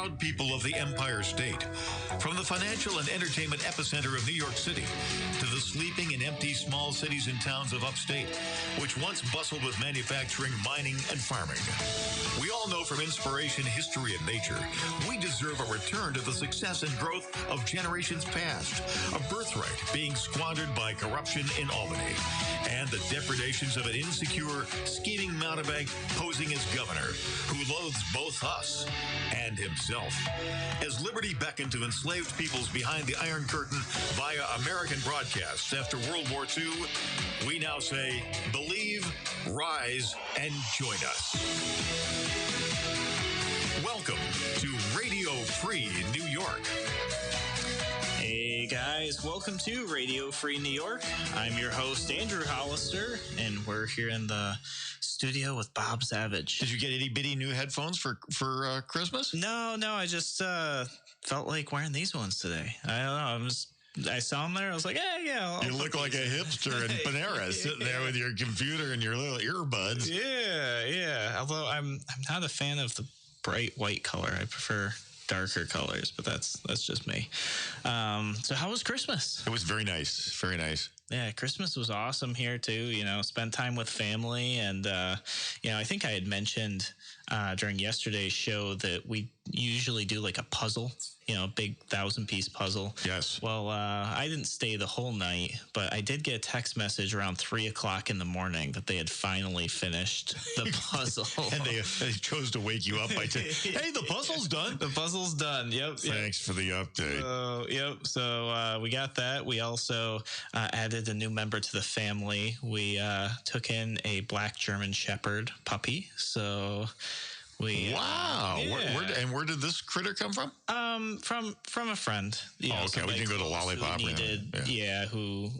proud people of the Empire State. From the financial and entertainment epicenter of New York City to the sleeping and empty small cities and towns of upstate, which once bustled with manufacturing, mining, and farming. We all know from inspiration, history, and nature, we deserve a return to the success and growth of generations past, a birthright being squandered by corruption in Albany, and the depredations of an insecure, scheming mountebank posing as governor, who loathes both us and himself. As liberty beckoned to enslaved peoples behind the Iron Curtain via American broadcasts after World War II, we now say, believe, rise, and join us. Welcome to Radio Free New York. Hey guys, welcome to Radio Free New York. I'm your host, Andrew Hollister, and we're here in the studio with Bob Savage. Did you get itty bitty new headphones for Christmas? No, I just felt like wearing these ones today. I don't know, I saw them there. I was like, hey, yeah. You look like a hipster in Panera, sitting there with your computer and your little earbuds. Yeah. Although I'm not a fan of the bright white color. I prefer darker colors, but that's just me. So how was Christmas? It was very nice. Very nice. Yeah, Christmas was awesome here too. You know, spent time with family, and I think I had mentioned during yesterday's show that we usually do like a puzzle. You know, big 1,000-piece puzzle. Yes. Well, I didn't stay the whole night, but I did get a text message around 3 o'clock in the morning that they had finally finished the puzzle. And they chose to wake you up by saying, hey, the puzzle's done. The puzzle's done. Yep. Thanks for the update. So we got that. We also added a new member to the family. We took in a black German Shepherd puppy. So... Wow. Yeah. Where did this critter come from? From a friend. Okay. We didn't go to Lollipop. Who,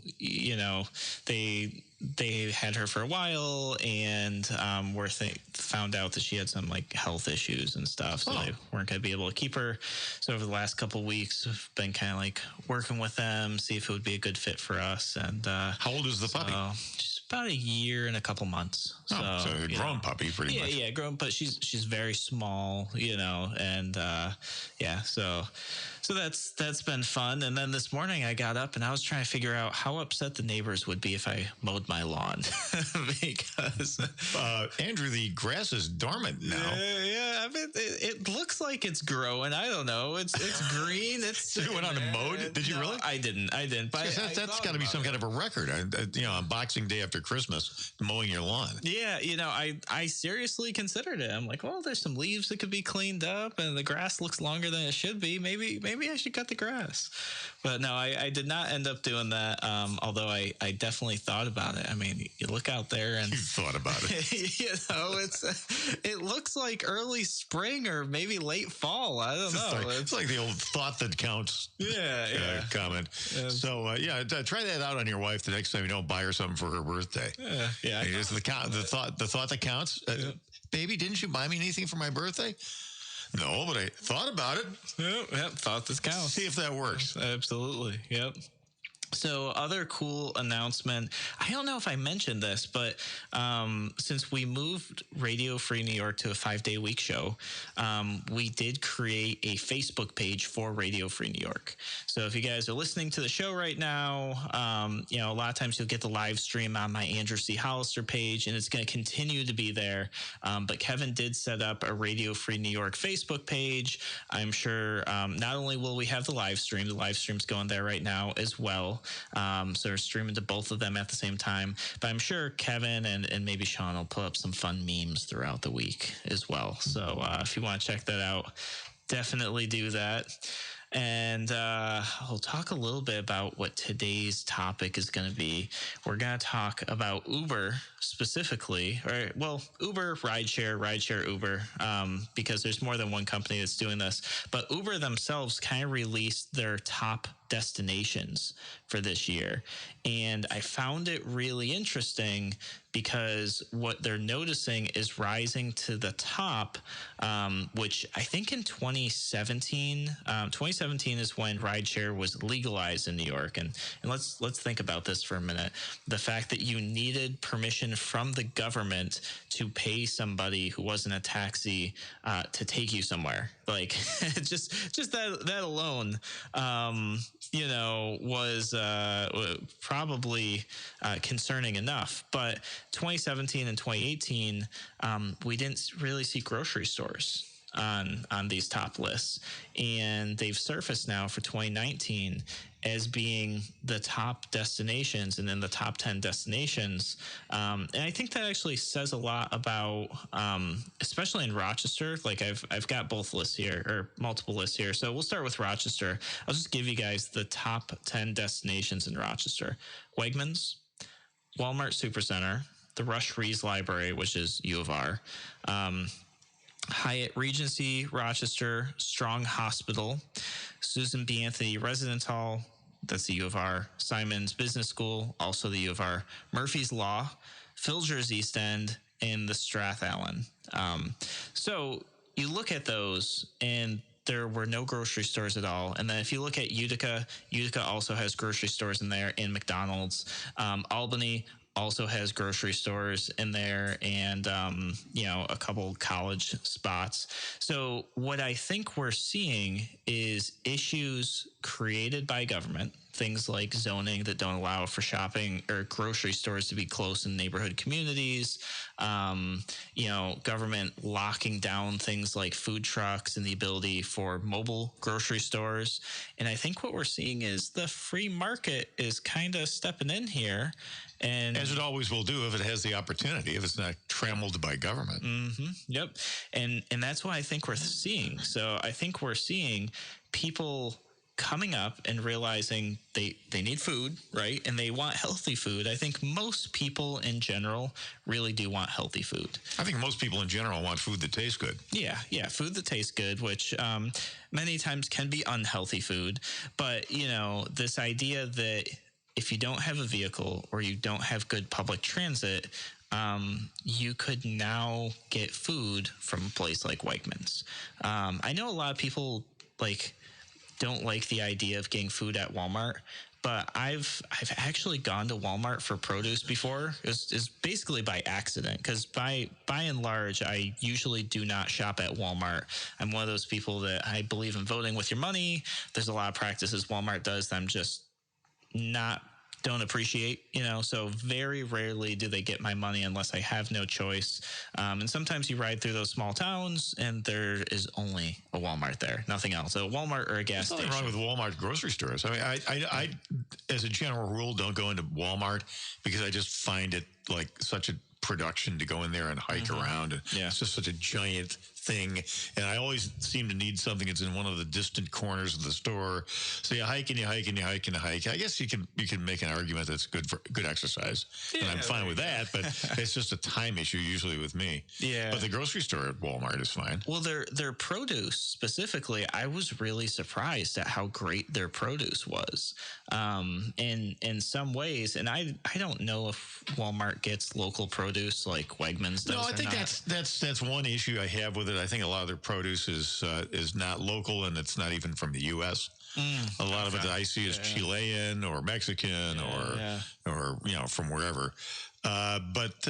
they had her for a while and found out that she had some like health issues and stuff. So they weren't going to be able to keep her. So over the last couple of weeks, we've been kind of like working with them, see if it would be a good fit for us. And how old is the puppy? She's about a year and a couple months. So a grown puppy, pretty much. Yeah, grown, but she's very small, and so that's been fun. And then this morning I got up and I was trying to figure out how upset the neighbors would be if I mowed my lawn because Andrew, the grass is dormant now. Yeah, I mean it looks like it's growing. I don't know. It's green. So you went on a mowed? Did you really? I didn't. But that's got to be some kind of a record. On Boxing Day after Christmas, mowing your lawn. Yeah, I seriously considered it. I'm like, well, there's some leaves that could be cleaned up, and the grass looks longer than it should be. Maybe I should cut the grass. But no, I did not end up doing that. Although I definitely thought about it. I mean, you look out there and you thought about it. It looks like early spring or maybe late fall. I don't know. It's like the old thought that counts. Yeah. Comment. So try that out on your wife the next time you don't buy her something for her birthday. Yeah. It's the thought that counts. Baby, didn't you buy me anything for my birthday? No, but I thought about it. Yep, thought this counts. See if that works. Absolutely. Yep. So other cool announcement, I don't know if I mentioned this, but since we moved Radio Free New York to a 5-day week show, we did create a Facebook page for Radio Free New York. So if you guys are listening to the show right now, a lot of times you'll get the live stream on my Andrew C. Hollister page, and it's going to continue to be there. But Kevin did set up a Radio Free New York Facebook page. I'm sure not only will we have the live stream's going there right now as well. So we're streaming to both of them at the same time. But I'm sure Kevin and maybe Sean will put up some fun memes throughout the week as well. So if you want to check that out, definitely do that. And we'll talk a little bit about what today's topic is going to be. We're going to talk about Uber specifically, Uber, rideshare Uber, because there's more than one company that's doing this. But Uber themselves kind of released their top destinations for this year. And I found it really interesting because what they're noticing is rising to the top, which I think in 2017 is when rideshare was legalized in New York. And let's think about this for a minute. The fact that you needed permission from the government to pay somebody who wasn't a taxi to take you somewhere. Like just that alone, was probably concerning enough. But 2017 and 2018, we didn't really see grocery stores on these top lists, and they've surfaced now for 2019 as being the top destinations and in the top 10 destinations. And I think that actually says a lot about, especially in Rochester. Like I've got both lists here, or multiple lists here. So we'll start with Rochester. I'll just give you guys the top 10 destinations in Rochester: Wegmans, Walmart Supercenter, the Rush Rees Library, which is U of R, Hyatt Regency Rochester, Strong Hospital, Susan B. Anthony Residence Hall, that's the U of R, Simons Business School, also the U of R, Murphy's Law, Filger's East End, and the Strath Allen. So you look at those, and there were no grocery stores at all. And then if you look at Utica, Utica also has grocery stores in there, and McDonald's. Albany also has grocery stores in there, and a couple college spots. So what I think we're seeing is issues created by government, things like zoning that don't allow for shopping or grocery stores to be close in neighborhood communities, government locking down things like food trucks and the ability for mobile grocery stores. And I think what we're seeing is the free market is kind of stepping in here. And as it always will do if it has the opportunity, if it's not trammeled by government. Mm-hmm, yep. And that's what I think we're seeing. So I think we're seeing people coming up and realizing they need food, right? And they want healthy food. I think most people in general really do want healthy food. I think most people in general want food that tastes good. Yeah, food that tastes good, which many times can be unhealthy food. But, this idea that if you don't have a vehicle or you don't have good public transit, you could now get food from a place like Wegmans. I know a lot of people don't like the idea of getting food at Walmart, but I've actually gone to Walmart for produce before. It's basically by accident, because by and large, I usually do not shop at Walmart. I'm one of those people that I believe in voting with your money. There's a lot of practices Walmart does that I'm just don't appreciate, so very rarely do they get my money unless I have no choice. And sometimes you ride through those small towns and there is only a Walmart there, nothing else. A Walmart or a gas station. There's nothing wrong with Walmart grocery stores. I mean, I as a general rule, don't go into Walmart because I just find it like such a production to go in there and hike around. Yeah. It's just such a giant thing, and I always seem to need something that's in one of the distant corners of the store. So you hike and you hike and you hike and you hike. I guess you can make an argument that's good for good exercise, and I'm fine with that. But it's just a time issue usually with me. Yeah. But the grocery store at Walmart is fine. Well, their produce specifically, I was really surprised at how great their produce was. In some ways, and I don't know if Walmart gets local produce like Wegmans does. No, I think that's one issue I have with it. I think a lot of their produce is not local, and it's not even from the U.S. A lot of it that I see is Chilean or Mexican or from wherever. But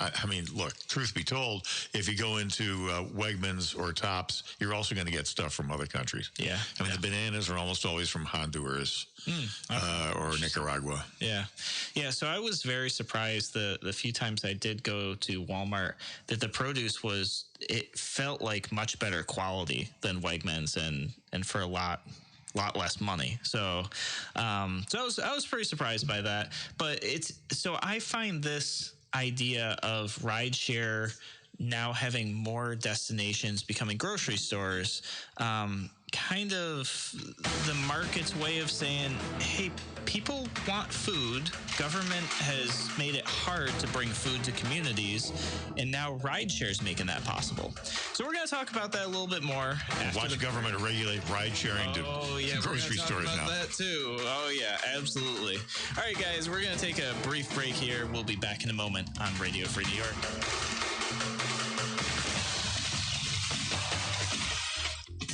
I mean, look, truth be told, if you go into Wegmans or Tops, you're also going to get stuff from other countries. Yeah. I mean, the bananas are almost always from Honduras or Nicaragua. Yeah. Yeah. So I was very surprised the few times I did go to Walmart that the produce it felt like much better quality than Wegmans and for a lot less money. So, I was pretty surprised by that. But I find this idea of rideshare now having more destinations becoming grocery stores, kind of the market's way of saying, hey, people want food. Government has made it hard to bring food to communities, and now rideshare is making that possible. So we're going to talk about that a little bit more. Watch the government regulate ride sharing to grocery stores now. That too. Oh yeah, absolutely. All right, guys, we're going to take a brief break here. We'll be back in a moment on Radio Free New York.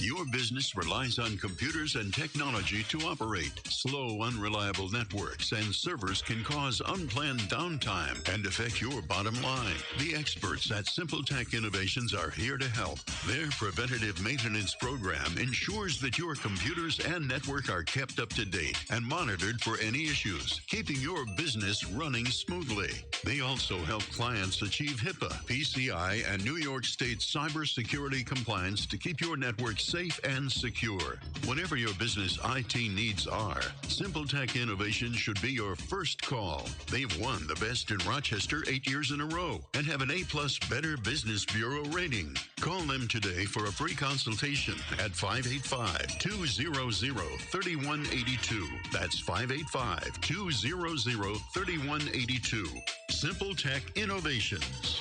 Your business relies on computers and technology to operate. Slow, unreliable networks and servers can cause unplanned downtime and affect your bottom line. The experts at SimpleTech Innovations are here to help. Their preventative maintenance program ensures that your computers and network are kept up to date and monitored for any issues, keeping your business running smoothly. They also help clients achieve HIPAA, PCI, and New York State cybersecurity compliance to keep your network safe and secure. Whatever your business IT needs are, SimpleTech Innovations should be your first call. They've won the Best in Rochester 8 years in a row and have an A-plus Better Business Bureau rating. Call them today for a free consultation at 585-200-3182. That's 585-200-3182. SimpleTech Innovations.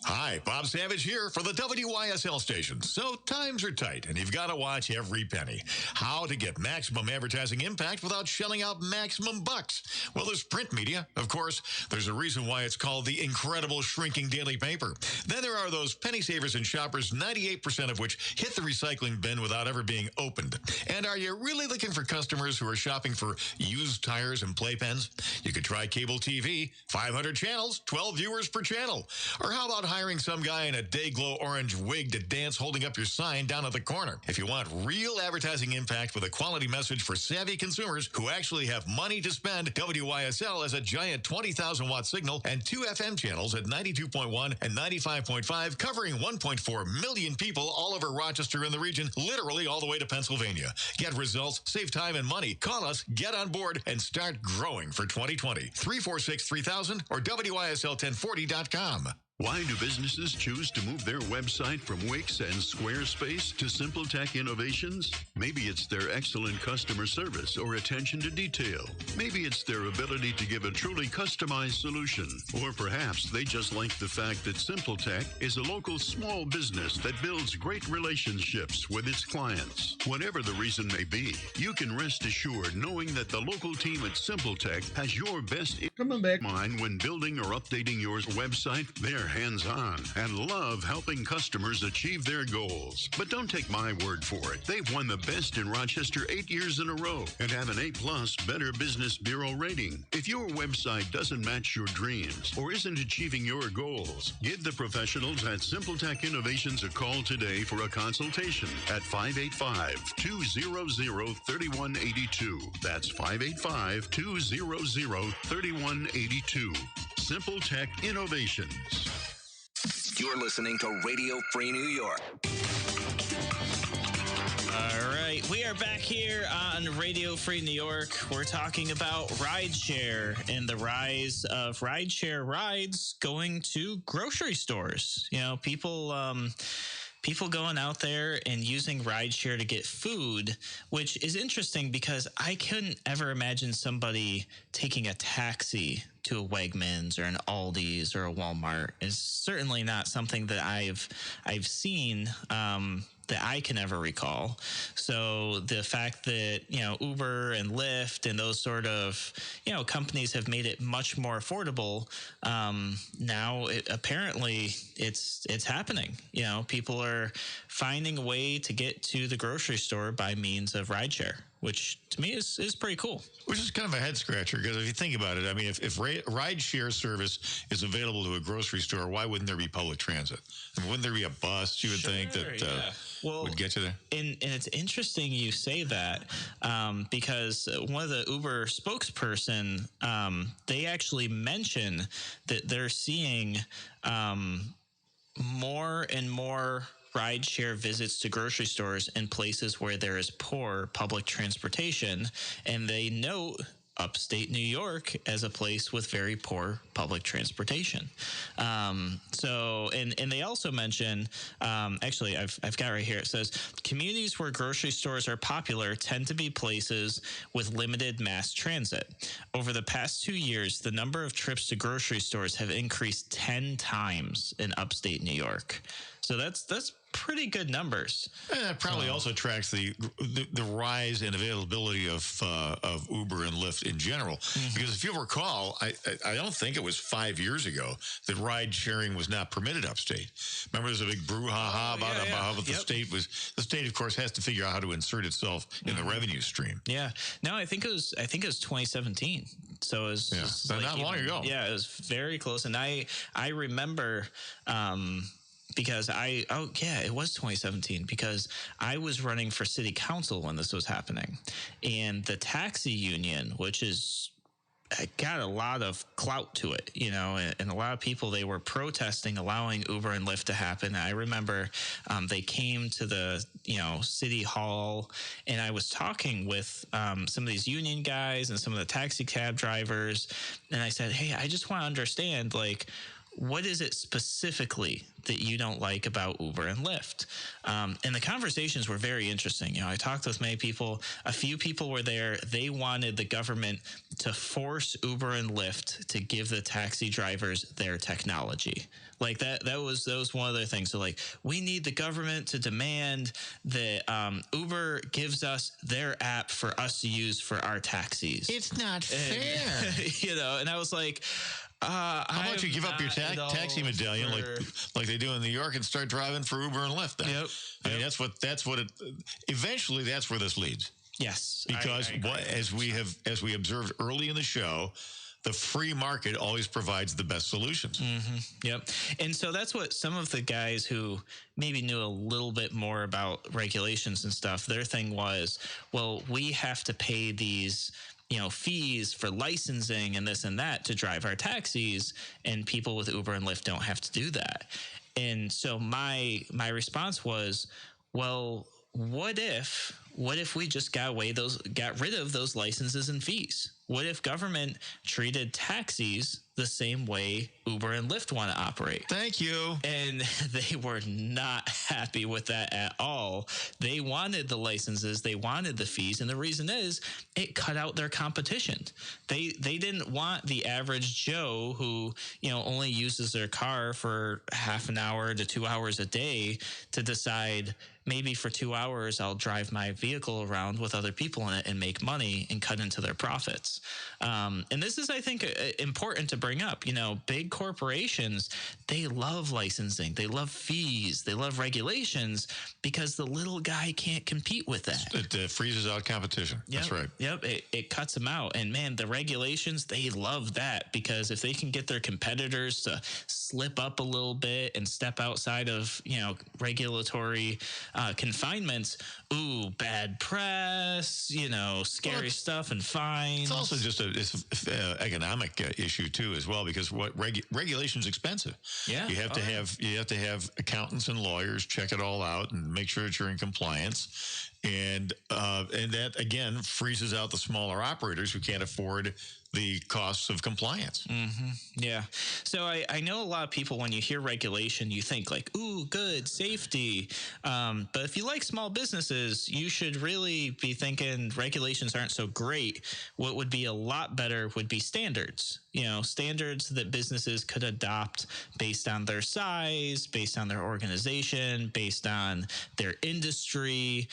Hi, Bob Savage here for the WYSL station. So times are tight, and you've got to watch every penny. How to get maximum advertising impact without shelling out maximum bucks? Well, there's print media. Of course, there's a reason why it's called the incredible shrinking daily paper. Then there are those penny savers and shoppers, 98% of which hit the recycling bin without ever being opened. And are you really looking for customers who are shopping for used tires and playpens? You could try cable TV, 500 channels, 12 viewers per channel. Or how about hiring some guy in a day-glow orange wig to dance holding up your sign down at the corner? If you want real advertising impact with a quality message for savvy consumers who actually have money to spend, WYSL has a giant 20,000-watt signal and 2 FM channels at 92.1 and 95.5, covering 1.4 million people all over Rochester and the region, literally all the way to Pennsylvania. Get results, save time and money. Call us, get on board, and start growing for 2020. 346-3000 or WYSL1040.com. Why do businesses choose to move their website from Wix and Squarespace to SimpleTech Innovations? Maybe it's their excellent customer service or attention to detail. Maybe it's their ability to give a truly customized solution. Or perhaps they just like the fact that SimpleTech is a local small business that builds great relationships with its clients. Whatever the reason may be, you can rest assured knowing that the local team at SimpleTech has your best in mind when building or updating your website. They're hands-on and love helping customers achieve their goals. But don't take my word for it. They've won the Best in Rochester 8 years in a row and have an A-plus Better Business Bureau rating. If your website doesn't match your dreams or isn't achieving your goals, give the professionals at SimpleTech Innovations a call today for a consultation at 585-200-3182. That's 585-200-3182. SimpleTech Innovations. You're listening to Radio Free New York. All right, we are back here on Radio Free New York. We're talking about rideshare and the rise of rideshare rides going to grocery stores. You know, people going out there and using rideshare to get food, which is interesting because I couldn't ever imagine somebody taking a taxi to a Wegmans or an Aldi's or a Walmart. Is certainly not something that I've seen that I can ever recall. So the fact that, you know, Uber and Lyft and those sort of, you know, companies have made it much more affordable. Now apparently it's happening. You know, people are finding a way to get to the grocery store by means of rideshare, which to me is pretty cool. Which is kind of a head scratcher because if you think about it, I mean, if ride share service is available to a grocery store, why wouldn't there be public transit? I mean, wouldn't there be a bus, you would think, that would get you there? And it's interesting you say that because one of the Uber spokesperson, they actually mention that they're seeing more and more rideshare visits to grocery stores in places where there is poor public transportation, and they note upstate New York as a place with very poor public transportation. So they also mention, actually, I've got right here, it says, communities where grocery stores are popular tend to be places with limited mass transit. Over the past 2 years, the number of trips to grocery stores have increased 10 times in upstate New York. So that's pretty good numbers. And that probably also tracks the rise in availability of Uber and Lyft in general. Because if you recall, I don't think it was 5 years ago that ride sharing was not permitted upstate. Remember, there's a big brouhaha about how the state was. The state, of course, has to figure out how to insert itself in the revenue stream. Yeah. No, I think it was 2017. So it was like not long ago. Yeah, it was very close. And I remember because it was 2017 because I was running for city council when this was happening. And the taxi union, which is got a lot of clout to it, and a lot of people, they were protesting allowing Uber and Lyft to happen. I remember they came to the, city hall, and I was talking with some of these union guys and some of the taxi cab drivers. And I said, hey, I just want to understand, like, what is it specifically that you don't like about Uber and Lyft? And the conversations were very interesting. I talked with many people. A few people were there. They wanted the government to force Uber and Lyft to give the taxi drivers their technology. Like that was one of their things. So like, we need the government to demand that Uber gives us their app for us to use for our taxis. It's not fair. And I was like, how about you give up your taxi medallion like they do in New York and start driving for Uber and Lyft then? Yep. I mean, that's what it eventually that's where this leads. Yes. Because as we observed early in the show, the free market always provides the best solutions. Yep. And so that's what some of the guys who maybe knew a little bit more about regulations and stuff, their thing was, well, we have to pay these fees for licensing and this and that to drive our taxis, and people with Uber and Lyft don't have to do that. And so my response was, well, what if we just got rid of those licenses and fees? What if government treated taxis the same way Uber and Lyft want to operate? Thank you. And they were not happy with that at all. They wanted the licenses, they wanted the fees, and the reason is it cut out their competition. They didn't want the average Joe who, only uses their car for half an hour to 2 hours a day to decide, maybe for 2 hours I'll drive my vehicle around with other people in it and make money and cut into their profits. And this is, I think, important to bring up. Big corporations, they love licensing, they love fees, they love regulations because the little guy can't compete with that. It freezes out competition. Yep. That's right. Yep. It cuts them out. And man, the regulations, they love that because if they can get their competitors to slip up a little bit and step outside of, regulatory confinements, bad press, scary stuff and fines. It's also just an economic issue too, as well, because regulation's expensive. Yeah, you have to have accountants and lawyers check it all out and make sure that you're in compliance, and that again freezes out the smaller operators who can't afford the costs of compliance. Yeah. So I know a lot of people, when you hear regulation, you think like, ooh, good, safety. But if you like small businesses, you should really be thinking regulations aren't so great. What would be a lot better would be standards. Standards that businesses could adopt based on their size, based on their organization, based on their industry.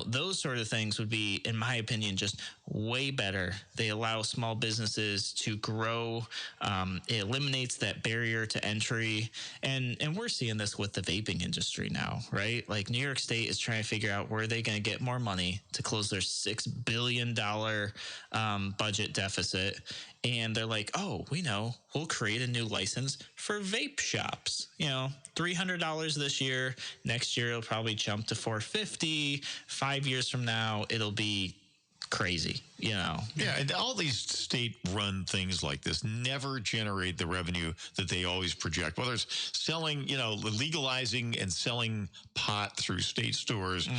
Those sort of things would be, in my opinion, just way better. They allow small businesses to grow. It eliminates that barrier to entry. And we're seeing this with the vaping industry now, right? Like New York State is trying to figure out where they're going to get more money to close their $6 billion budget deficit. And they're like, we'll create a new license for vape shops. $300 this year. Next year, it'll probably jump to $450. 5 years from now, it'll be crazy, Yeah, and all these state-run things like this never generate the revenue that they always project. Whether it's selling, legalizing and selling pot through state stores,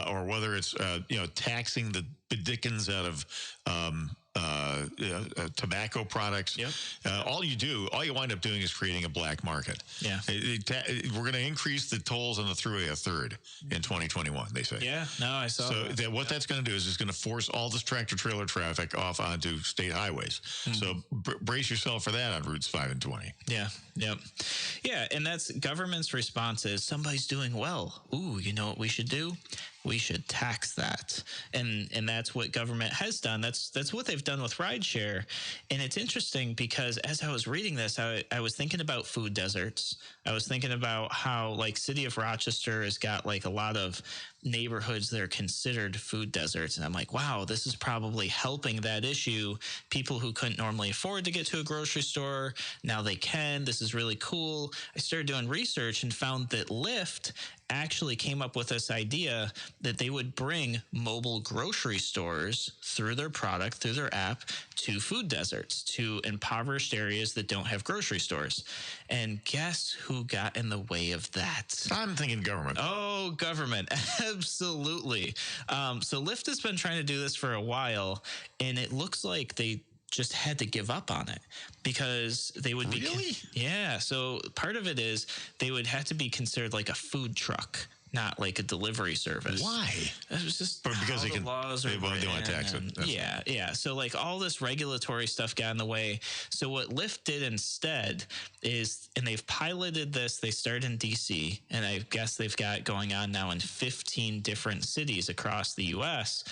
or whether it's, taxing the dickens out of tobacco products. Yep. All you wind up doing is creating a black market. Yeah. We're going to increase the tolls on the thruway a third in 2021, they say. Yeah, no, I saw that. So what that's going to do is it's going to force all this tractor-trailer traffic off onto state highways. So brace yourself for that on routes 5 and 20. Yeah, yep. Yeah, and that's government's response is somebody's doing well. Ooh, you know what we should do? We should tax that. And that's what government has done. That's what they've done with rideshare. And it's interesting because as I was reading this, I was thinking about food deserts. I was thinking about how like City of Rochester has got like a lot of neighborhoods that are considered food deserts. And I'm like, wow, this is probably helping that issue. People who couldn't normally afford to get to a grocery store, now they can. This is really cool. I started doing research and found that Lyft actually came up with this idea that they would bring mobile grocery stores through their product, through their app, to food deserts, to impoverished areas that don't have grocery stores. And guess who got in the way of that? I'm thinking government. Oh, government. Absolutely. So Lyft has been trying to do this for a while, and it looks like they just had to give up on it because they would be really? Yeah. So part of it is they would have to be considered like a food truck, not like a delivery service. Why? It was just because how the laws they are want to tax it. Yeah. So like all this regulatory stuff got in the way. So what Lyft did instead is, and they've piloted this, they started in DC, and I guess they've got going on now in 15 different cities across the US.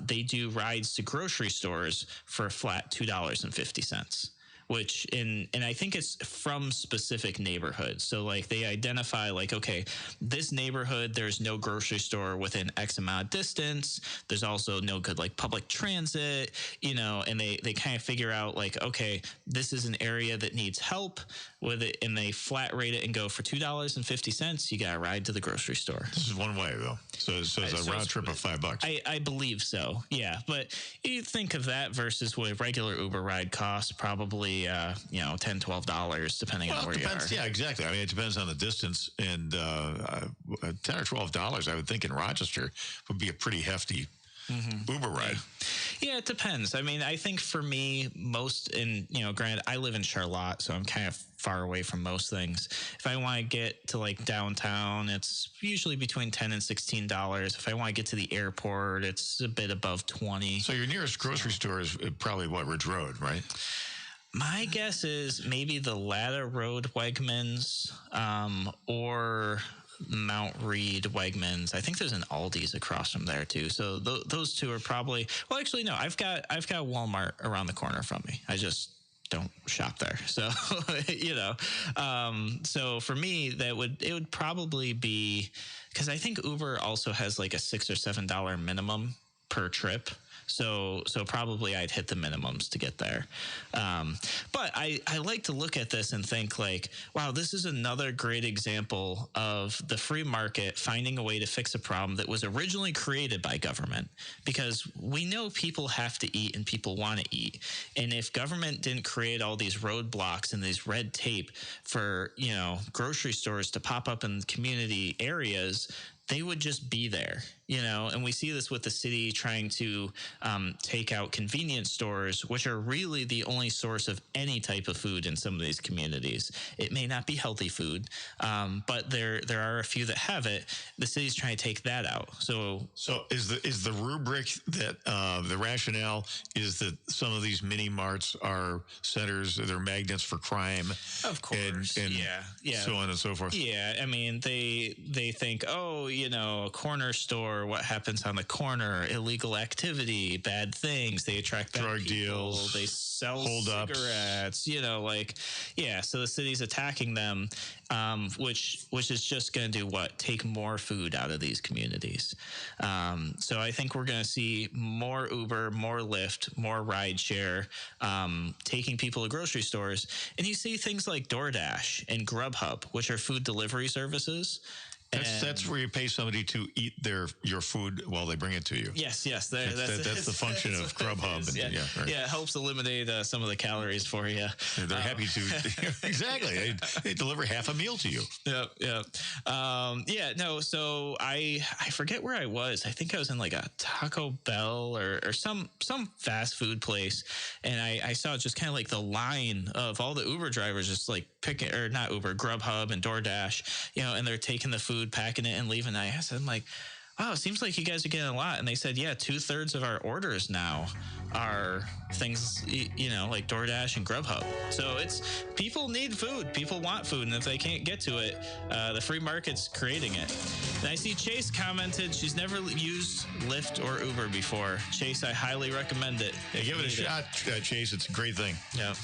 They do rides to grocery stores for a flat $2.50. Which and I think it's from specific neighborhoods. So like they identify like, okay, this neighborhood, there's no grocery store within X amount of distance. There's also no good like public transit, and they kind of figure out like, okay, this is an area that needs help with it, and they flat rate it and go for $2.50. You got to ride to the grocery store. This is one way though. So it's a round trip of $5. I believe so. Yeah. But you think of that versus what a regular Uber ride costs, probably $10, $12, depending on where you are. Yeah, exactly. I mean, it depends on the distance, and $10 or $12, I would think in Rochester would be a pretty hefty Uber ride. Yeah, it depends. I mean, I think for me, granted, I live in Charlotte, so I'm kind of far away from most things. If I want to get to like downtown, it's usually between $10 and $16. If I want to get to the airport, it's a bit above $20. So your nearest grocery store is probably Ridge Road, right? My guess is maybe the Latta Road Wegmans or Mount Reed Wegmans. I think there's an Aldi's across from there too. So those two are probably. Well, actually, no. I've got Walmart around the corner from me. I just don't shop there. So so for me, it would probably be, because I think Uber also has like a $6 or $7 minimum per trip. So probably I'd hit the minimums to get there. But I like to look at this and think like, wow, this is another great example of the free market finding a way to fix a problem that was originally created by government, because we know people have to eat and people want to eat. And if government didn't create all these roadblocks and these red tape for, grocery stores to pop up in community areas, they would just be there, and we see this with the city trying to take out convenience stores, which are really the only source of any type of food in some of these communities. It may not be healthy food, but there are a few that have it. The city's trying to take that out. So is the rubric that the rationale is that some of these mini marts are centers, they're magnets for crime, of course, and yeah, so on and so forth. Yeah, I mean they think, a corner store, what happens on the corner, illegal activity, bad things, they attract drug deals, they sell cigarettes, so the city's attacking them, which is just going to do what? Take more food out of these communities. So I think we're going to see more Uber, more Lyft, more rideshare, taking people to grocery stores. And you see things like DoorDash and Grubhub, which are food delivery services, That's where you pay somebody to eat your food while they bring it to you. Yes. That's the function of Grubhub. Right. Yeah, it helps eliminate some of the calories for you. They're happy to. Exactly. They deliver half a meal to you. No, so I forget where I was. I think I was in like a Taco Bell or some fast food place. And I saw just kind of like the line of all the Uber drivers just like picking, or not Uber, Grubhub and DoorDash, and they're taking the food, packing it, and leaving. I asked them, like, wow, it seems like you guys are getting a lot. And they said, yeah, 2/3 of our orders now are things, like DoorDash and Grubhub. So people need food. People want food. And if they can't get to it, the free market's creating it. And I see Chase commented she's never used Lyft or Uber before. Chase, I highly recommend it. Yeah, give it a shot, Chase. It's a great thing. Yeah.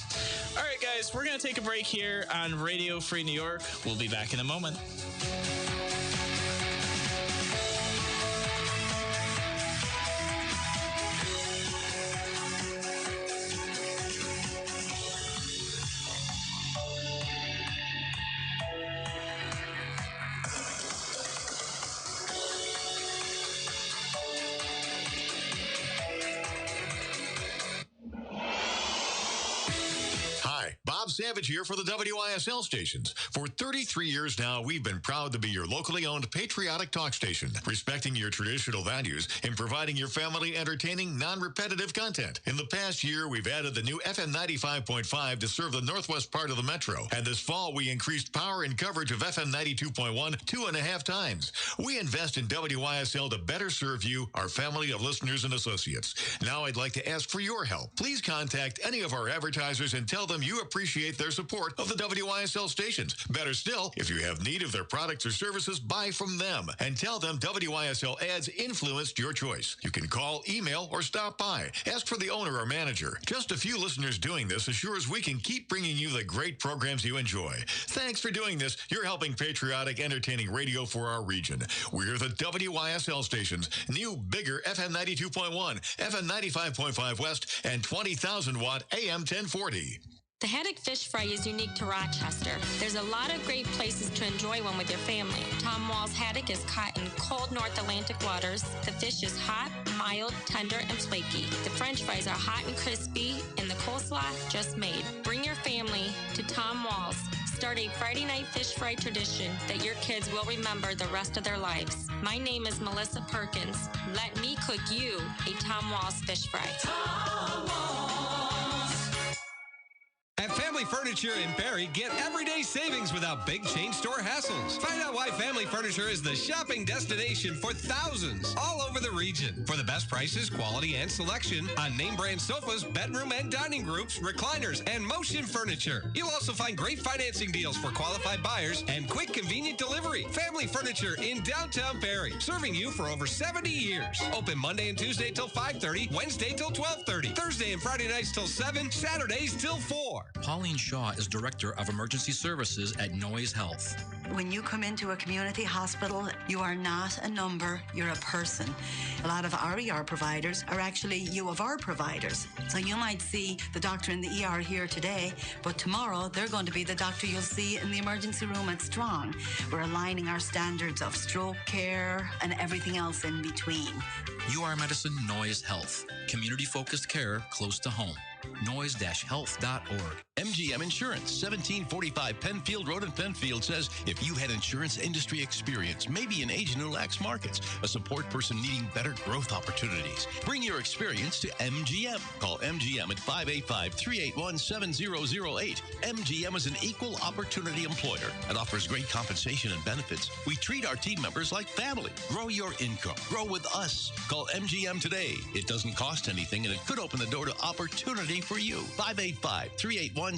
All right, guys, we're going to take a break here on Radio Free New York. We'll be back in a moment. Bob Savage here for the WISL stations. For 33 years now, we've been proud to be your locally owned patriotic talk station, respecting your traditional values and providing your family entertaining, non-repetitive content. In the past year, we've added the new FM 95.5 to serve the northwest part of the metro. And this fall, we increased power and coverage of FM 92.1 2.5 times. We invest in WISL to better serve you, our family of listeners and associates. Now I'd like to ask for your help. Please contact any of our advertisers and tell them you appreciate their support of the WISL stations. Better still, if you have need of their products or services, buy from them and tell them WISL ads influenced your choice. You can call, email, or stop by. Ask for the owner or manager. Just a few listeners doing this assures we can keep bringing you the great programs you enjoy. Thanks for doing this. You're helping patriotic, entertaining radio for our region. We're the WISL stations. New, bigger FM 92.1, FM 95.5 West, and 20,000 watt AM 1040. The Haddock Fish Fry is unique to Rochester. There's a lot of great places to enjoy one with your family. Tom Wall's haddock is caught in cold North Atlantic waters. The fish is hot, mild, tender, and flaky. The French fries are hot and crispy, and the coleslaw just made. Bring your family to Tom Wall's. Start a Friday night fish fry tradition that your kids will remember the rest of their lives. My name is Melissa Perkins. Let me cook you a Tom Wall's fish fry. Tom Wall's. At Family Furniture in Barrie, get everyday savings without big chain store hassles. Find out why Family Furniture is the shopping destination for thousands all over the region. For the best prices, quality, and selection on name brand sofas, bedroom and dining groups, recliners, and motion furniture. You'll also find great financing deals for qualified buyers and quick, convenient delivery. Family Furniture in downtown Barrie, serving you for over 70 years. Open Monday and Tuesday till 5:30, Wednesday till 12:30, Thursday and Friday nights till 7, Saturdays till 4. Pauline Shaw is Director of Emergency Services at Noise Health. When you come into a community hospital, you are not a number, you're a person. A lot of our ER providers are actually U of R providers. So you might see the doctor in the ER here today, but tomorrow they're going to be the doctor you'll see in the emergency room at Strong. We're aligning our standards of stroke care and everything else in between. UR Medicine Noise Health. Community-focused care close to home. noise-health.org. MGM Insurance, 1745 Penfield Road in Penfield says if you had insurance industry experience, maybe an agent who lacks markets, a support person needing better growth opportunities, bring your experience to MGM. Call MGM at 585-381-7008. MGM is an equal opportunity employer and offers great compensation and benefits. We treat our team members like family. Grow your income. Grow with us. Call MGM today. It doesn't cost anything and it could open the door to opportunity for you. 585-381-7008.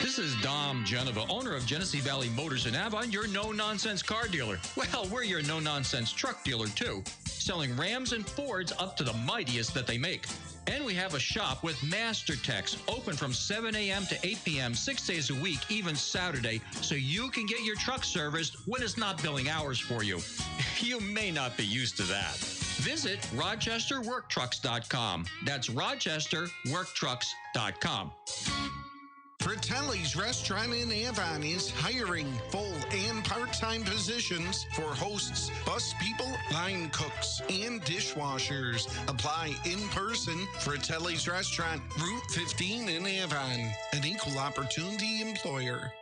This is Dom Genova, owner of Genesee Valley Motors in Avon, your no-nonsense car dealer. Well, we're your no-nonsense truck dealer, too, selling Rams and Fords up to the mightiest that they make. And we have a shop with Master Techs open from 7 a.m. to 8 p.m., 6 days a week, even Saturday, so you can get your truck serviced when it's not billing hours for you. You may not be used to that. Visit RochesterWorkTrucks.com. That's RochesterWorkTrucks.com. Fratelli's Restaurant in Avon is hiring full and part-time positions for hosts, bus people, line cooks, and dishwashers. Apply in person. Fratelli's Restaurant, Route 15 in Avon, an equal opportunity employer.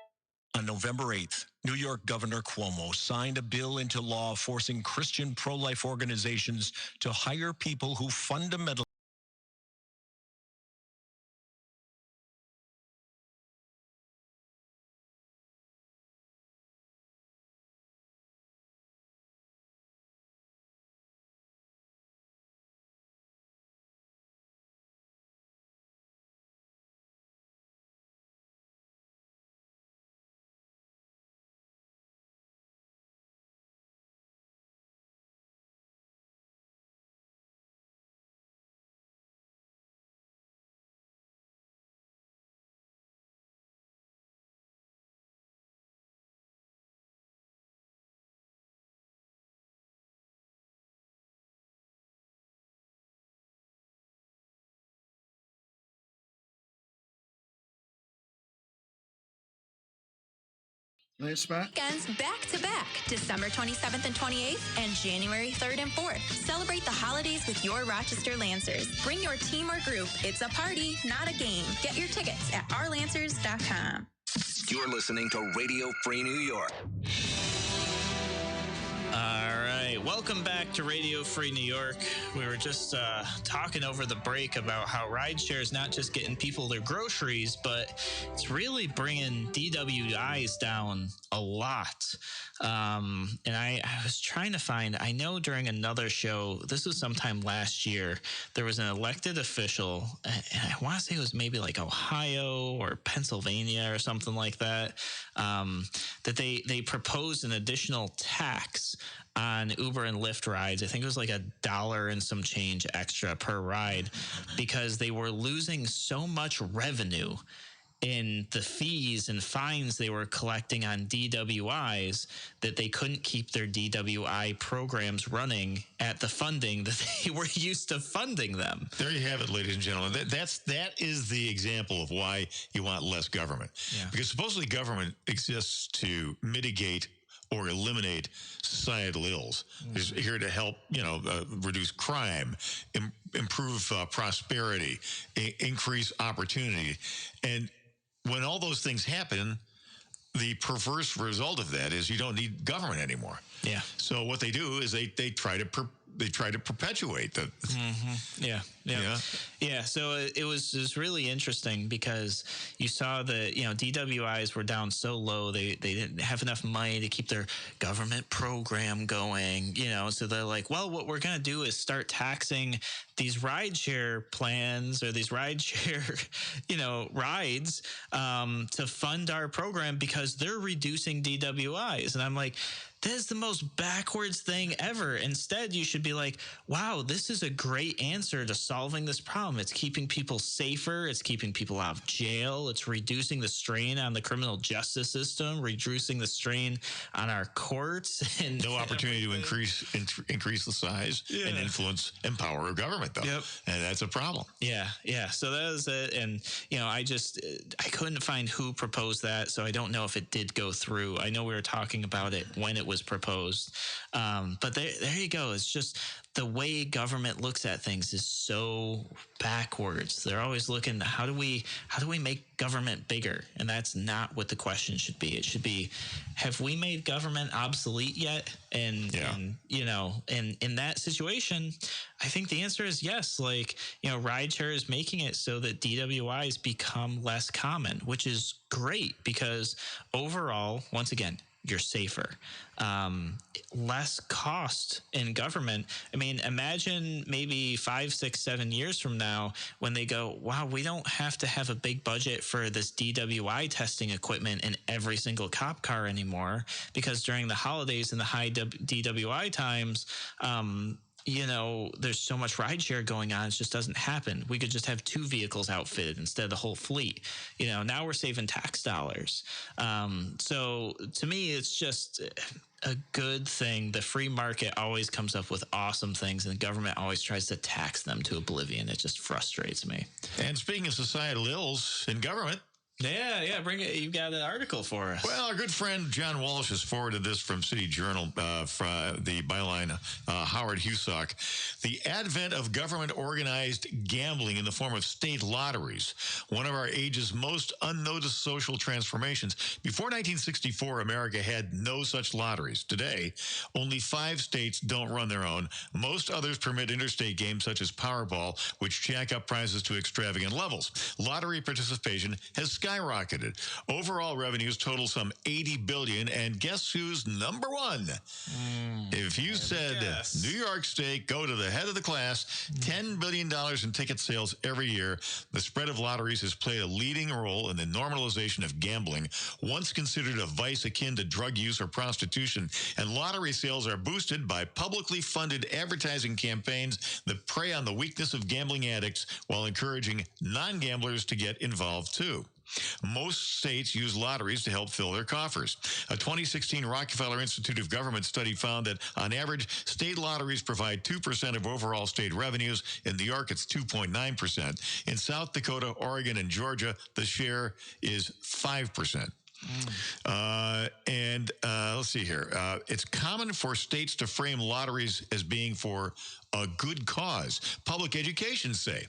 On November 8th, New York Governor Cuomo signed a bill into law forcing Christian pro-life organizations to hire people who fundamentally Nice spot. Weekends back to back, December 27th and 28th, and January 3rd and 4th. Celebrate the holidays with your Rochester Lancers. Bring your team or group. It's a party, not a game. Get your tickets at ourlancers.com. You're listening to Radio Free New York. All right. Welcome back to Radio Free New York. We were just talking over the break about how rideshare is not just getting people their groceries, but it's really bringing DWIs down a lot. And I was trying to find, I know during another show, this was sometime last year, there was an elected official, and I want to say it was maybe like Ohio or Pennsylvania or something like that, that they proposed an additional tax on Uber and Lyft rides. I think it was like $1 and some change extra per ride because they were losing so much revenue in the fees and fines they were collecting on DWIs that they couldn't keep their DWI programs running at the funding that they were used to funding them. There you have it, ladies and gentlemen. That is the example of why you want less government. Yeah. Because supposedly government exists to mitigate or eliminate societal ills. Is here to help, reduce crime, improve prosperity, increase opportunity. And when all those things happen, the perverse result of that is you don't need government anymore. Yeah. So what they do is they try to perpetuate the. Mm-hmm. Yeah. So it was really interesting because you saw that DWIs were down so low they didn't have enough money to keep their government program going. So they're like, well, what we're gonna do is start taxing these rideshare plans or these rideshare rides to fund our program because they're reducing DWIs. And I'm like, that is the most backwards thing ever. Instead, you should be like, wow, this is a great answer to solving this problem. It's keeping people safer. It's keeping people out of jail. It's reducing the strain on the criminal justice system, reducing the strain on our courts. And no opportunity to increase the size and influence and power of government, though. Yep. And that's a problem. Yeah. So that was it. And, I couldn't find who proposed that. So I don't know if it did go through. I know we were talking about it when it was proposed. But there you go. It's just the way government looks at things is so backwards. They're always looking, how do we make government bigger? And that's not what the question should be. It should be, have we made government obsolete yet? And in that situation, I think the answer is yes. Rideshare is making it so that DWIs become less common, which is great because overall, once again, you're safer. Less cost in government. I mean, imagine maybe 5, 6, 7 years from now when they go, wow, we don't have to have a big budget for this DWI testing equipment in every single cop car anymore because during the holidays and the high DWI times, there's so much rideshare going on, it just doesn't happen. We could just have 2 vehicles outfitted instead of the whole fleet. Now we're saving tax dollars. So to me, it's just a good thing. The free market always comes up with awesome things, and the government always tries to tax them to oblivion. It just frustrates me. And speaking of societal ills in government, Yeah, bring it. You got an article for us. Well, our good friend John Walsh has forwarded this from City Journal, from the byline Howard Husock. The advent of government-organized gambling in the form of state lotteries, one of our age's most unnoticed social transformations. Before 1964, America had no such lotteries. Today, only 5 states don't run their own. Most others permit interstate games such as Powerball, which jack up prizes to extravagant levels. Lottery participation has skyrocketed. Overall revenues total some $80 billion, and guess who's number one? If you said New York State, go to the head of the class. $10 billion in ticket sales every year. The spread of lotteries has played a leading role in the normalization of gambling, once considered a vice akin to drug use or prostitution. And lottery sales are boosted by publicly funded advertising campaigns that prey on the weakness of gambling addicts while encouraging non-gamblers to get involved too. Most states use lotteries to help fill their coffers. A 2016 Rockefeller Institute of Government study found that, on average, state lotteries provide 2% of overall state revenues. In New York, it's 2.9%. In South Dakota, Oregon, and Georgia, the share is 5%. Let's see here. It's common for states to frame lotteries as being for a good cause. Public education say.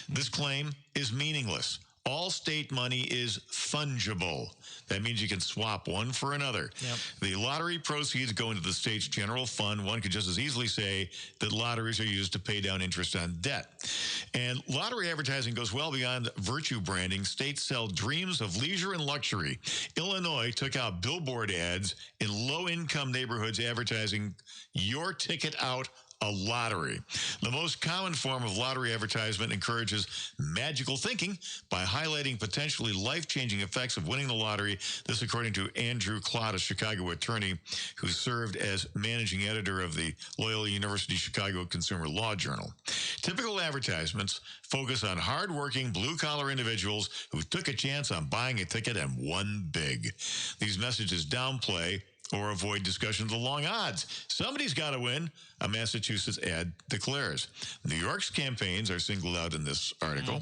This claim is meaningless. All state money is fungible. That means you can swap one for another. Yep. The lottery proceeds go into the state's general fund. One could just as easily say that lotteries are used to pay down interest on debt. And lottery advertising goes well beyond virtue branding. States sell dreams of leisure and luxury. Illinois took out billboard ads in low-income neighborhoods advertising your ticket out a lottery. The most common form of lottery advertisement encourages magical thinking by highlighting potentially life-changing effects of winning the lottery. This, according to Andrew Klott, a Chicago attorney who served as managing editor of the Loyola University Chicago Consumer Law Journal. Typical advertisements focus on hardworking blue-collar individuals who took a chance on buying a ticket and won big. These messages downplay or avoid discussion of the long odds. Somebody's got to win, a Massachusetts ad declares. New York's campaigns are singled out in this article.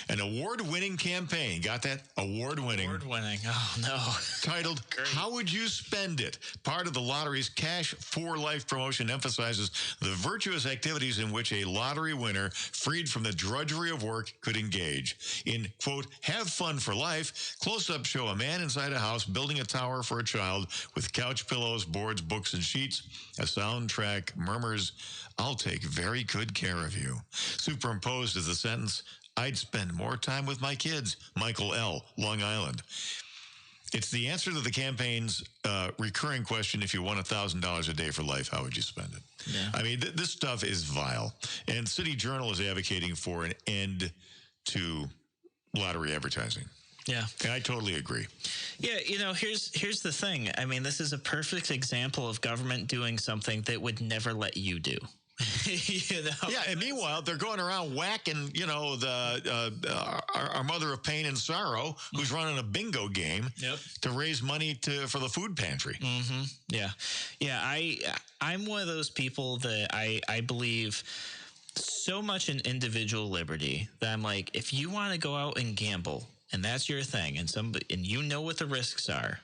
An award-winning campaign, got that? Award-winning. Award-winning, oh no. Titled, How Would You Spend It? Part of the lottery's Cash for Life promotion emphasizes the virtuous activities in which a lottery winner, freed from the drudgery of work, could engage. In, quote, Have Fun for Life, close-ups show a man inside a house building a tower for a child with couch pillows, boards, books, and sheets. A soundtrack murmurs, I'll take very good care of you. Superimposed is the sentence, I'd spend more time with my kids. Michael L., Long Island. It's the answer to the campaign's recurring question, if you won $1,000 a day for life, how would you spend it? Yeah. I mean, this stuff is vile. And City Journal is advocating for an end to lottery advertising. Yeah. And I totally agree. Yeah, here's the thing. I mean, this is a perfect example of government doing something that would never let you do. Yeah, and meanwhile, they're going around whacking, our mother of pain and sorrow, who's running a bingo game to raise money for the food pantry. Mm-hmm. Yeah. I'm one of those people that I believe so much in individual liberty that I'm like, if you want to go out and gamble, and that's your thing, and you know what the risks are,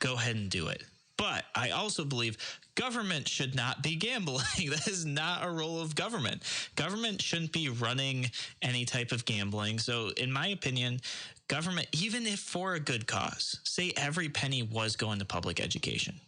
go ahead and do it. But I also believe government should not be gambling. That is not a role of government. Government shouldn't be running any type of gambling. So in my opinion, government, even if for a good cause, say every penny was going to public education,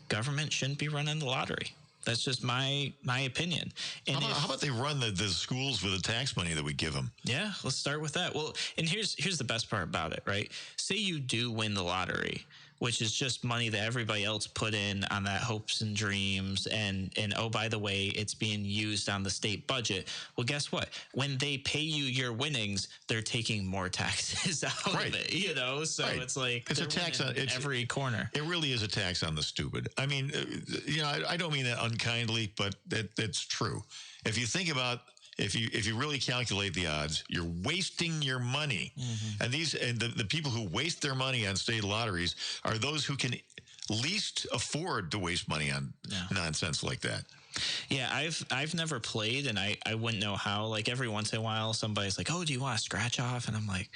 government shouldn't be running the lottery. That's just my opinion. And how about they run the schools with the tax money that we give them? Yeah, let's start with that. Well, and here's the best part about it, right? Say you do win the lottery, which is just money that everybody else put in on that hopes and dreams. And oh, by the way, it's being used on the state budget. Well, guess what? When they pay you your winnings, they're taking more taxes out of it, So it's like it's a tax on every corner. It really is a tax on the stupid. I mean, I don't mean that unkindly, but that's true. If you think about if you really calculate the odds, you're wasting your money. Mm-hmm. And the people who waste their money on state lotteries are those who can least afford to waste money on nonsense like that. Yeah, I've never played, and I wouldn't know how. Like every once in a while, somebody's like, "Oh, do you want to scratch off?" And I'm like,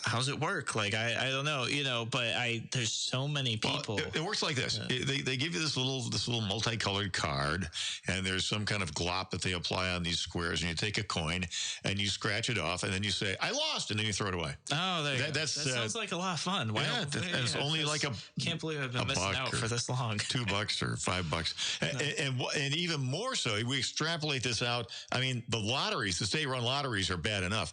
how's it work? Like, I don't know, but there's so many people. Well, it works like this. They give you this little multicolored card, and there's some kind of glop that they apply on these squares, and you take a coin and you scratch it off, and then you say, I lost, and then you throw it away. Oh, there you go. That sounds like a lot of fun. And it's only like can't believe I've been missing out for this long. $2 or $5. And even more so, we extrapolate this out. I mean, the lotteries, the state-run lotteries are bad enough.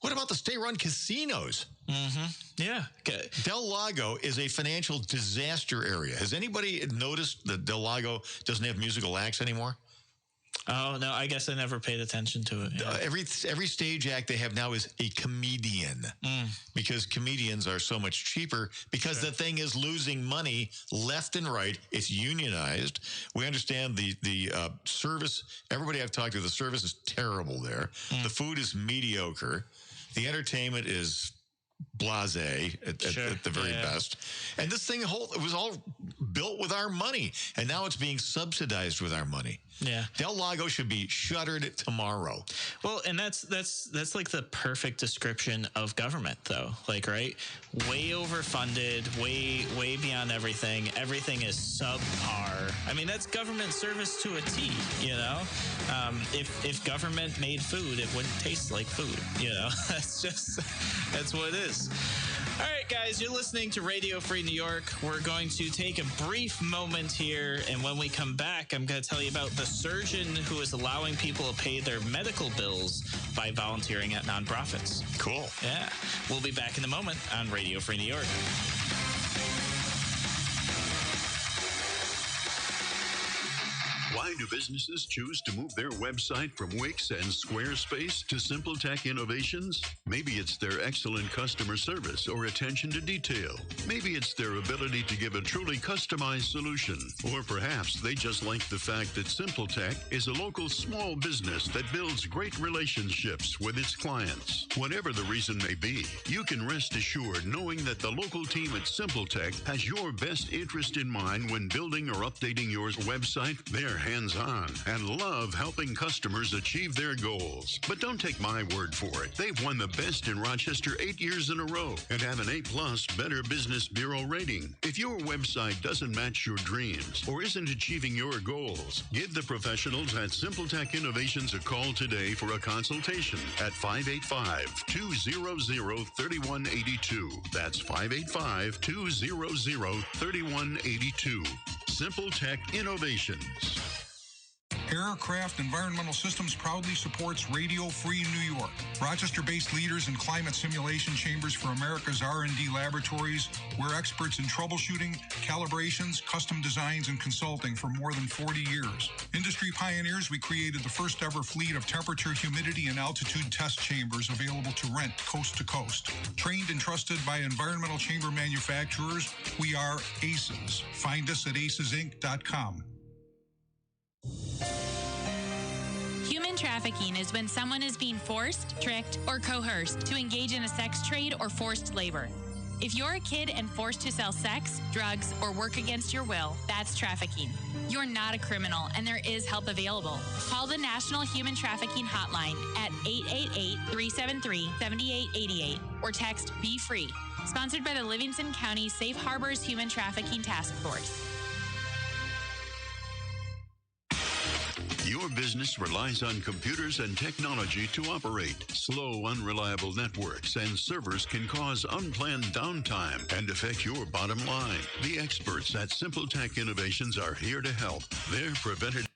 What about the state-run casinos? Mm-hmm. Yeah. Okay. Del Lago is a financial disaster area. Has anybody noticed that Del Lago doesn't have musical acts anymore? Oh, no, I guess I never paid attention to it. Yeah. Every stage act they have now is a comedian because comedians are so much cheaper because the thing is losing money left and right. It's unionized. We understand the service. Everybody I've talked to, the service is terrible there. The food is mediocre. The entertainment is blasé at the very best. And this thing it was all built with our money, and now it's being subsidized with our money. Yeah. Del Lago should be shuttered tomorrow. Well, and that's like the perfect description of government, though. Like, right? Way overfunded, way beyond everything. Everything is subpar. I mean, that's government service to a T, If government made food, it wouldn't taste like food, That's what it is. All right, guys, you're listening to Radio Free New York. We're going to take a brief moment here, and when we come back, I'm going to tell you about the surgeon who is allowing people to pay their medical bills by volunteering at nonprofits. Cool. Yeah. We'll be back in a moment on Radio Free New York. Why do businesses choose to move their website from Wix and Squarespace to SimpleTech Innovations? Maybe it's their excellent customer service or attention to detail. Maybe it's their ability to give a truly customized solution. Or perhaps they just like the fact that SimpleTech is a local small business that builds great relationships with its clients. Whatever the reason may be, you can rest assured knowing that the local team at SimpleTech has your best interest in mind when building or updating your website. They're hands-on and love helping customers achieve their goals. But don't take my word for it. They've won the best in Rochester 8 years in a row and have an A+ Better Business Bureau rating. If your website doesn't match your dreams or isn't achieving your goals, give the professionals at SimpleTech Innovations a call today for a consultation at 585-200-3182. That's 585-200-3182. SimpleTech Innovations. Aircraft Environmental Systems proudly supports Radio Free New York. Rochester-based leaders in climate simulation chambers for America's R&D laboratories. We're experts in troubleshooting, calibrations, custom designs, and consulting for more than 40 years. Industry pioneers, we created the first ever fleet of temperature, humidity, and altitude test chambers available to rent coast to coast. Trained and trusted by environmental chamber manufacturers, we are ACES. Find us at acesinc.com. Human trafficking is when someone is being forced, tricked, or coerced to engage in a sex trade or forced labor. If you're a kid and forced to sell sex, drugs, or work against your will, that's trafficking. You're not a criminal, and there is help available. Call the National Human Trafficking Hotline at 888-373-7888 or text Be Free. Sponsored by the Livingston County Safe Harbors Human Trafficking Task Force. Your business relies on computers and technology to operate. Slow, unreliable networks and servers can cause unplanned downtime and affect your bottom line. The experts at SimpleTech Innovations are here to help. Their preventative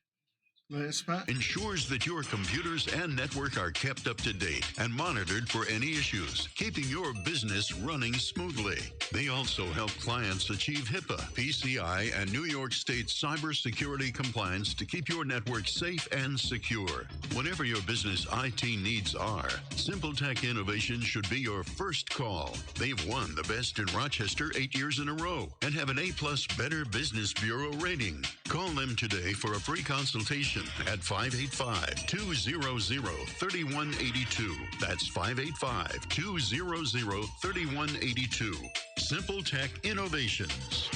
ensures that your computers and network are kept up to date and monitored for any issues, keeping your business running smoothly. They also help clients achieve HIPAA, PCI, and New York State cybersecurity compliance to keep your network safe and secure. Whatever your business IT needs are, SimpleTech Innovations should be your first call. They've won the best in Rochester 8 years in a row and have an A+ Better Business Bureau rating. Call them today for a free consultation at 585-200-3182. That's 585-200-3182. SimpleTech Innovations.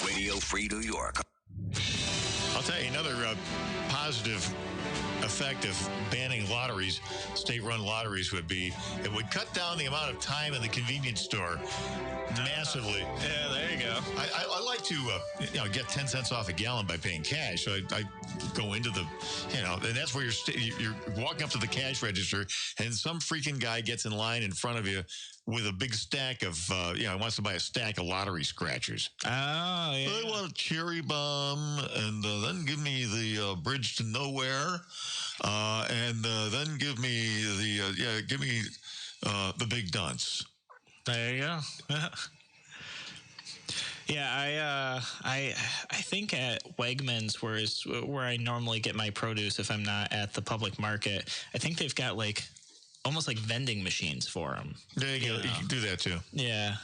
Radio Free New York. I'll tell you another positive effect of banning lotteries, state-run lotteries would be, it would cut down the amount of time in the convenience store massively. Yeah, there you go. I like to, get 10 cents off a gallon by paying cash. So I go into the, and that's where you're walking up to the cash register, and some freaking guy gets in line in front of you with a big stack of, wants to buy a stack of lottery scratchers. Oh, yeah. I want a cherry bomb, and then give me the bridge to nowhere, and then give me the big dunce. There you go. Yeah, I think at Wegmans, where I normally get my produce if I'm not at the public market, I think they've got almost like vending machines for them. There you go. You can do that too. Yeah.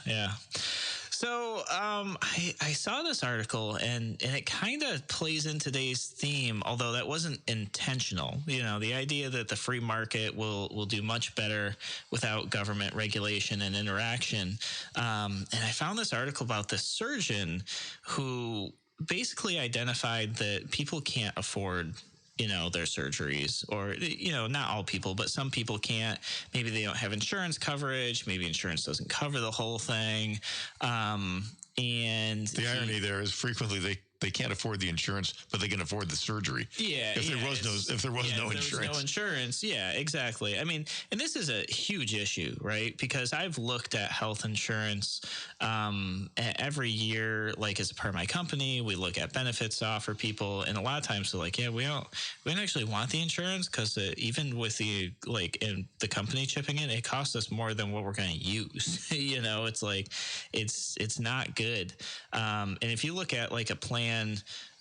So I saw this article, and it kind of plays in today's theme, although that wasn't intentional. The idea that the free market will do much better without government regulation and interaction. And I found this article about this surgeon who basically identified that people can't afford their surgeries, or, not all people, but some people can't. Maybe they don't have insurance coverage. Maybe insurance doesn't cover the whole thing. And the irony there is frequently they can't afford the insurance, but they can afford the surgery. Yeah. If there was no insurance. Yeah, exactly. I mean, and this is a huge issue, right? Because I've looked at health insurance every year, as a part of my company. We look at benefits to offer people, and a lot of times they're like, yeah, we don't actually want the insurance, because even with the in the company chipping in, it costs us more than what we're going to use. It's it's not good. And if you look at a plan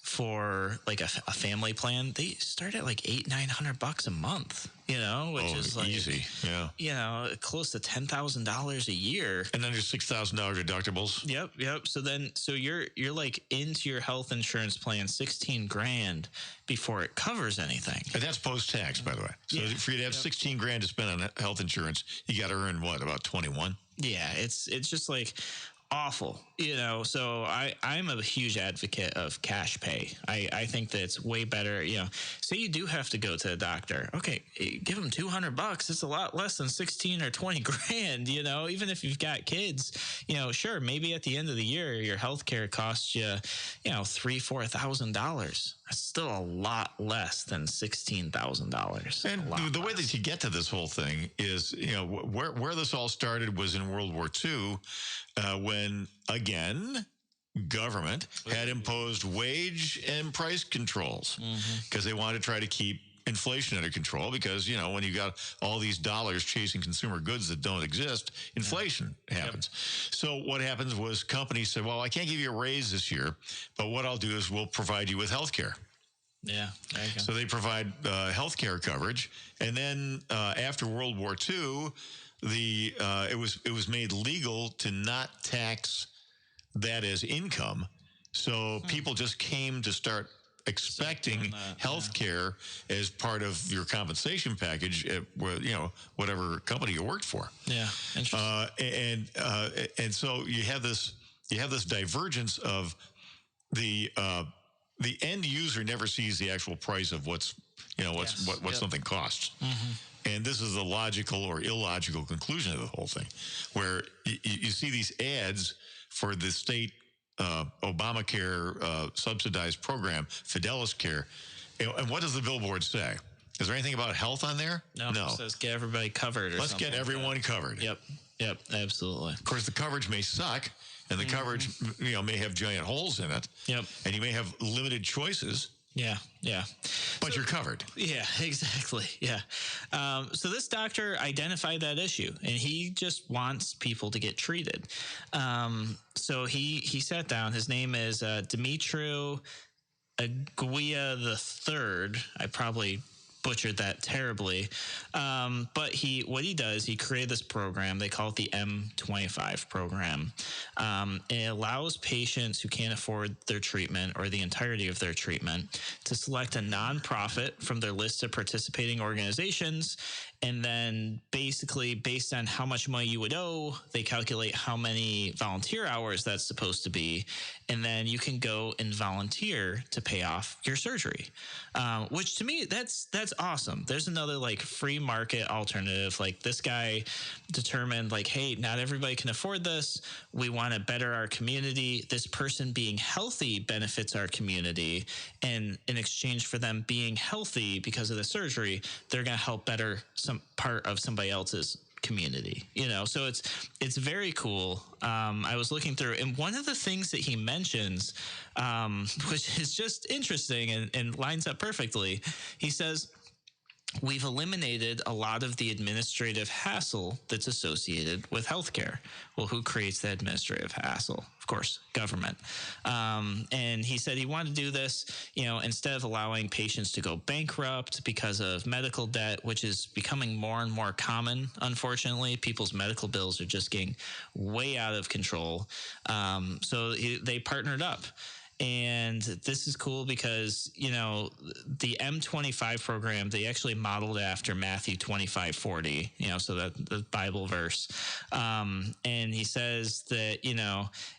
for a family plan, they start at $800-900 a month, which is easy. Yeah. Close to $10,000 a year. And then there's $6,000 deductibles. Yep. So you're into your health insurance plan $16,000 before it covers anything. And that's post-tax, by the way. So for you to have $16,000 to spend on health insurance, you got to earn about 21. Yeah. It's just awful, so I'm a huge advocate of cash pay. I think that it's way better. Say you do have to go to a doctor, okay, give them $200. It's a lot less than 16 or 20 grand. Even if you've got kids, sure, maybe at the end of the year your health care costs you $3,000-4,000. That's still a lot less than $16,000. And the way that you get to this whole thing is, where this all started was in World War II, when, again, government had imposed wage and price controls because they wanted to try to keep inflation under control, because, when you got all these dollars chasing consumer goods that don't exist, inflation happens. So what happens was companies said, well, I can't give you a raise this year, but what I'll do is we'll provide you with health care. Yeah, there you go. So they provide health care coverage. And then after World War II, it was made legal to not tax that as income. So people just came to start expecting health care as part of your compensation package at whatever company you worked for. Yeah, interesting. And so you have this divergence of the end user never sees the actual price of what something costs. And this is the logical or illogical conclusion of the whole thing, where you see these ads for the state Obamacare subsidized program, Fidelis Care. And what does the billboard say? Is there anything about health on there? No. It says get everybody covered. Let's get everyone covered. Yep, absolutely. Of course, the coverage may suck, and the coverage may have giant holes in it. Yep. And you may have limited choices. Yeah. But you're covered. Yeah, exactly. Yeah. So this doctor identified that issue, and he just wants people to get treated. So he sat down. His name is Dimitru Aguia III. I probably butchered that terribly. But what he does, he created this program. They call it the M25 program. It allows patients who can't afford their treatment or the entirety of their treatment to select a nonprofit from their list of participating organizations And then basically based on how much money you would owe, they calculate how many volunteer hours that's supposed to be. And then you can go and volunteer to pay off your surgery, which to me, that's awesome. There's another like free market alternative. Like this guy determined like, hey, not everybody can afford this. We want to better our community. This person being healthy benefits our community. And in exchange for them being healthy because of the surgery, they're going to help better some part of somebody else's community, so it's very cool. I was looking through, and one of the things that he mentions, which is just interesting and lines up perfectly, he says, we've eliminated a lot of the administrative hassle that's associated with healthcare. Well, who creates the administrative hassle? Of course, government. And he said he wanted to do this, instead of allowing patients to go bankrupt because of medical debt, which is becoming more and more common. Unfortunately, people's medical bills are just getting way out of control. So they partnered up. And this is cool because, the M25 program, they actually modeled after Matthew 25:40, so that the Bible verse. And he says that,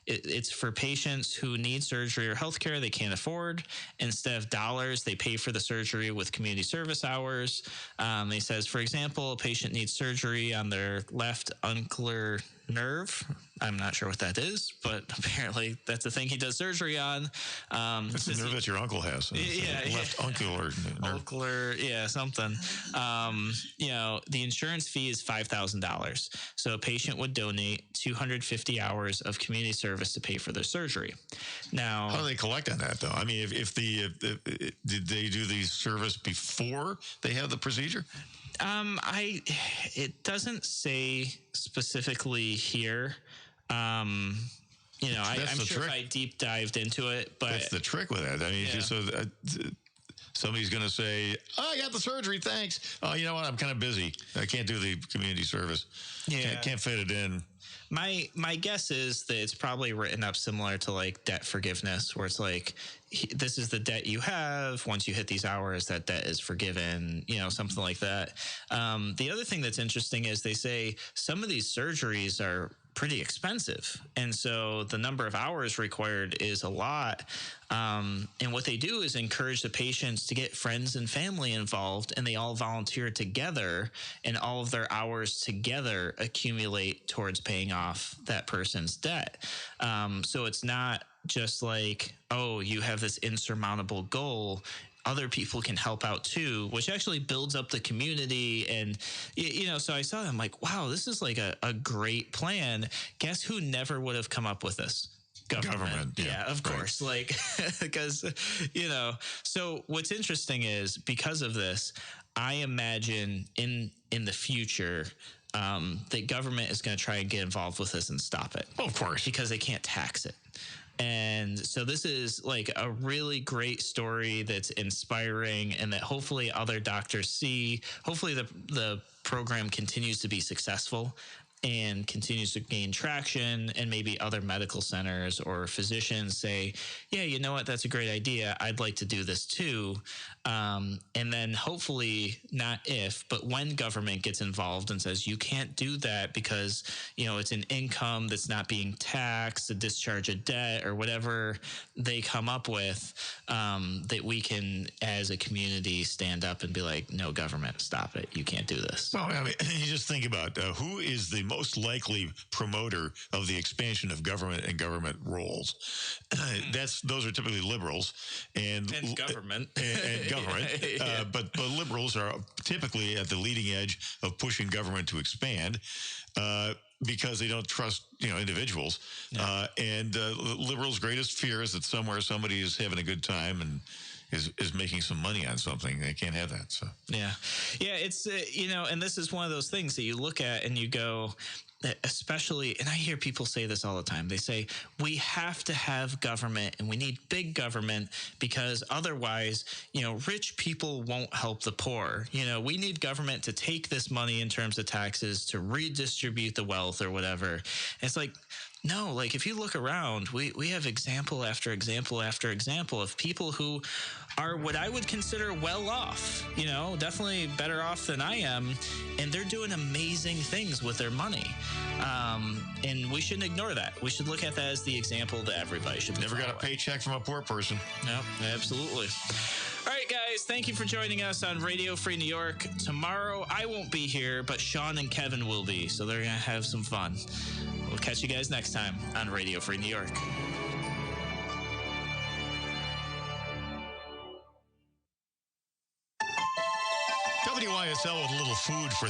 it's for patients who need surgery or healthcare they can't afford. Instead of dollars, they pay for the surgery with community service hours. He says, for example, a patient needs surgery on their left ungular nerve. I'm not sure what that is, but apparently that's the thing he does surgery on. It's the nerve that your uncle has. Left ungular nerve. Ungular, something. The insurance fee is $5,000. So a patient would donate 250 hours of community service to pay for their surgery. Now, how do they collect on that, though? I mean, if did they do the service before they have the procedure? It doesn't say specifically here. I'm sure if I deep dived into it, but that's the trick with that. I mean, somebody's going to say, "Oh, I got the surgery, thanks. Oh, you know what? I'm kind of busy. I can't do the community service. Can't fit it in." My guess is that it's probably written up similar to like debt forgiveness, where it's like, this is the debt you have. Once you hit these hours, that debt is forgiven, something like that. The other thing that's interesting is they say some of these surgeries are pretty expensive. And so the number of hours required is a lot. And what they do is encourage the patients to get friends and family involved, and they all volunteer together, and all of their hours together accumulate towards paying off that person's debt. So it's not just like, oh, you have this insurmountable goal. Other people can help out too, which actually builds up the community. And, so I saw them like, wow, this is like a great plan. Guess who never would have come up with this? Government. Yeah, of course. Like, because, so what's interesting is because of this, I imagine in the future, the government is going to try and get involved with this and stop it. Of course. Because they can't tax it. And so this is like a really great story that's inspiring, and that hopefully other doctors see. Hopefully the program continues to be successful and continues to gain traction, and maybe other medical centers or physicians say, yeah, you know what, that's a great idea. I'd like to do this too. And then hopefully, not if, but when government gets involved and says, you can't do that because, it's an income that's not being taxed, a discharge of debt or whatever they come up with, that we can, as a community, stand up and be like, no, government, stop it. You can't do this. Well, I mean, you just think about who is the most likely promoter of the expansion of government and government roles. Those are typically liberals and government. And government. But liberals are typically at the leading edge of pushing government to expand because they don't trust individuals. Yeah. And liberals' greatest fear is that somewhere somebody is having a good time and is making some money on something. They can't have that. So it's and this is one of those things that you look at and you go, especially, and I hear people say this all the time. They say, we have to have government and we need big government because otherwise, rich people won't help the poor. We need government to take this money in terms of taxes to redistribute the wealth or whatever. And it's like, No, like if you look around, we have example after example after example of people who are what I would consider well off, definitely better off than I am. And they're doing amazing things with their money. And we shouldn't ignore that. We should look at that as the example that everybody should Never got a paycheck from a poor person. No, absolutely. All right, guys, thank you for joining us on Radio Free New York. Tomorrow, I won't be here, but Sean and Kevin will be, so they're going to have some fun. We'll catch you guys next time on Radio Free New York. WYSL with a little food for